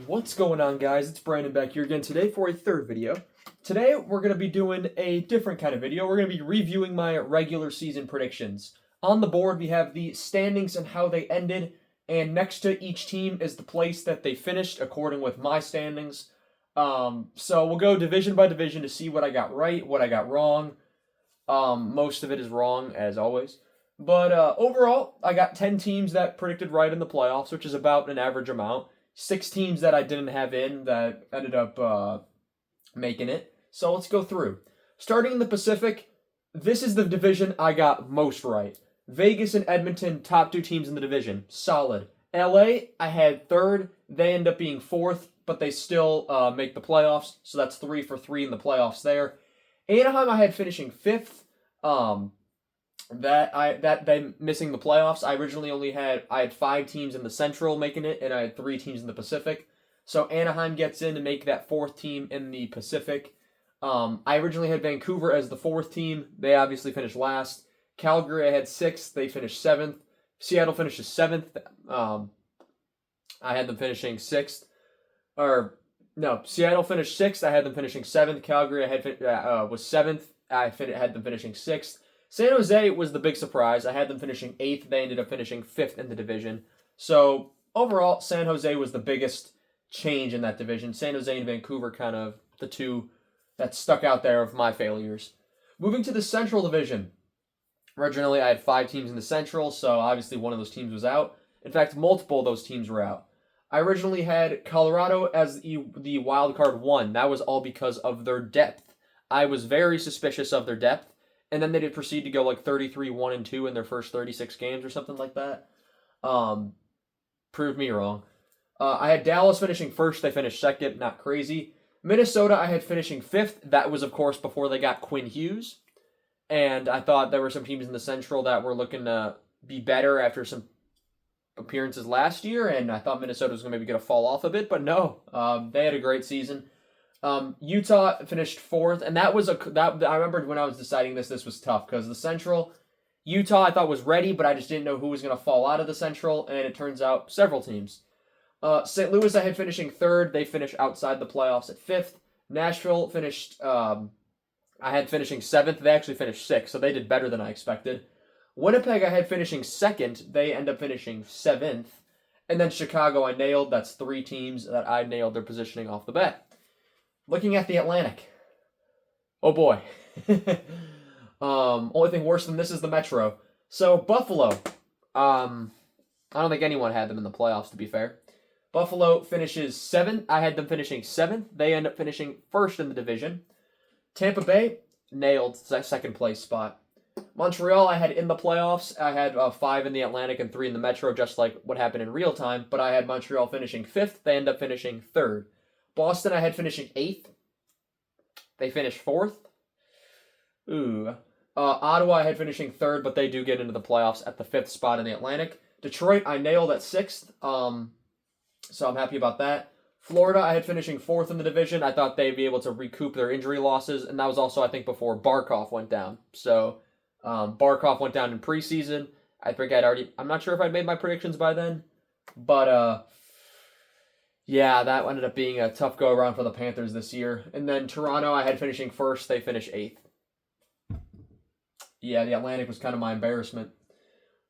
What's going on, guys? It's Brandon back here again today for a third video. Today we're going to be doing a different kind of video. We're going to be reviewing my regular season predictions. On the board we have the standings and how they ended, and next to each team is the place that they finished according with my standings. So we'll go division by division to see what I got right, what I got wrong. Most of it is wrong, as always. But overall, I got 10 teams that predicted right in the playoffs, which is about an average amount. 6 teams that I didn't have in that ended up making it. So let's go through. Starting in the Pacific, this is the division I got most right. Vegas and Edmonton, top 2 teams in the division. Solid. LA, I had third. They end up being fourth, but they still make the playoffs. So that's 3 for 3 in the playoffs there. Anaheim, I had finishing fifth. That they missing the playoffs. I originally I had 5 teams in the Central making it, and I had 3 teams in the Pacific. So Anaheim gets in to make that 4th team in the Pacific. I originally had Vancouver as the 4th team. They obviously finished last. Calgary, I had 6th. They finished 7th. Seattle finishes 7th. I had them finishing 6th. Seattle finished 6th. I had them finishing 7th. Calgary, was 7th. I had them finishing 6th. San Jose was the big surprise. I had them finishing 8th. They ended up finishing 5th in the division. So, overall, San Jose was the biggest change in that division. San Jose and Vancouver kind of the two that stuck out there of my failures. Moving to the Central Division. Originally, I had 5 teams in the Central, so obviously one of those teams was out. In fact, multiple of those teams were out. I originally had Colorado as the wild card 1. That was all because of their depth. I was very suspicious of their depth. And then they did proceed to go like 33-1-2 in their first 36 games or something like that. Proved me wrong. I had Dallas finishing first. They finished second. Not crazy. Minnesota, I had finishing 5th. That was, of course, before they got Quinn Hughes. And I thought there were some teams in the Central that were looking to be better after some appearances last year. And I thought Minnesota was going to maybe get a fall off a bit. But no, they had a great season. Utah finished 4th, and that was I remembered when I was deciding this was tough because the Central, Utah I thought was ready, but I just didn't know who was going to fall out of the Central, and it turns out several teams. St. Louis I had finishing 3rd. They finished outside the playoffs at 5th. Nashville finished, I had finishing 7th. They actually finished 6th, so they did better than I expected. Winnipeg I had finishing 2nd. They end up finishing 7th. And then Chicago I nailed. That's 3 teams that I nailed their positioning off the bat. Looking at the Atlantic. Oh boy. Only thing worse than this is the Metro. So, Buffalo. I don't think anyone had them in the playoffs, to be fair. Buffalo finishes 7th. I had them finishing 7th. They end up finishing 1st in the division. Tampa Bay nailed that 2nd place spot. Montreal I had in the playoffs. I had 5 in the Atlantic and 3 in the Metro, just like what happened in real time. But I had Montreal finishing 5th. They end up finishing 3rd. Boston I had finishing 8th. They finished 4th. Ottawa I had finishing 3rd, but they do get into the playoffs at the 5th spot in the Atlantic. Detroit I nailed at 6th. So I'm happy about that. Florida I had finishing 4th in the division. I thought they'd be able to recoup their injury losses, and that was also, I think, before Barkov went down. So Barkov went down in preseason. I think I'm not sure if I'd made my predictions by then, but yeah, that ended up being a tough go-around for the Panthers this year. And then Toronto, I had finishing 1st. They finished 8th. Yeah, the Atlantic was kind of my embarrassment.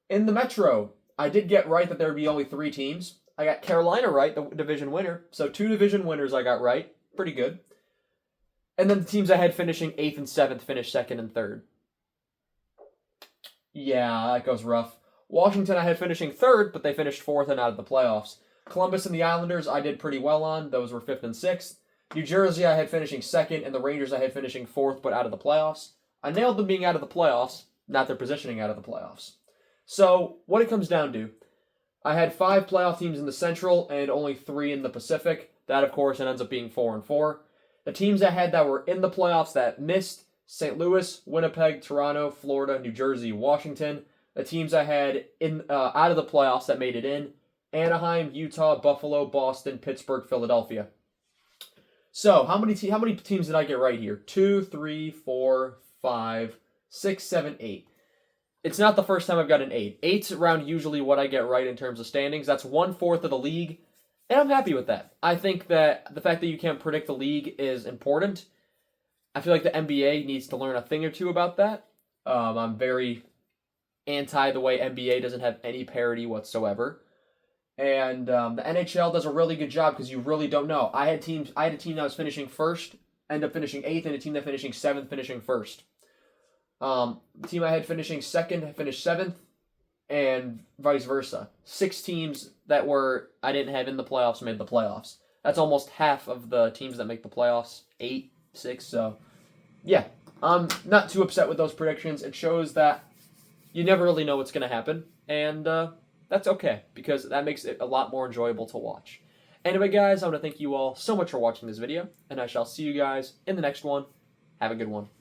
In the Metro, I did get right that there would be only 3 teams. I got Carolina right, the division winner. So 2 division winners I got right. Pretty good. And then the teams I had finishing 8th and 7th finished 2nd and 3rd. Yeah, that goes rough. Washington, I had finishing 3rd, but they finished 4th and out of the playoffs. Columbus and the Islanders, I did pretty well on. Those were 5th and 6th. New Jersey, I had finishing 2nd, and the Rangers, I had finishing 4th, but out of the playoffs. I nailed them being out of the playoffs, not their positioning out of the playoffs. So, what it comes down to, I had 5 playoff teams in the Central and only 3 in the Pacific. That, of course, it ends up being 4 and 4. The teams I had that were in the playoffs that missed, St. Louis, Winnipeg, Toronto, Florida, New Jersey, Washington. The teams I had out of the playoffs that made it in, Anaheim, Utah, Buffalo, Boston, Pittsburgh, Philadelphia. So, how many teams did I get right here? 2, 3, 4, 5, 6, 7, 8. It's not the first time I've got an 8. 8's around usually what I get right in terms of standings. That's 1/4 of the league. And I'm happy with that. I think that the fact that you can't predict the league is important. I feel like the NBA needs to learn a thing or two about that. I'm very anti the way NBA doesn't have any parity whatsoever. And the NHL does a really good job because you really don't know. I had a team that was finishing first, end up finishing eighth, and a team that finishing seventh, finishing first. The team I had finishing second finished seventh, and vice versa. 6 teams that I didn't have in the playoffs made the playoffs. That's almost half of the teams that make the playoffs. 8, 6. So, yeah, I'm not too upset with those predictions. It shows that you never really know what's going to happen, and that's okay because that makes it a lot more enjoyable to watch. Anyway, guys, I want to thank you all so much for watching this video, and I shall see you guys in the next one. Have a good one.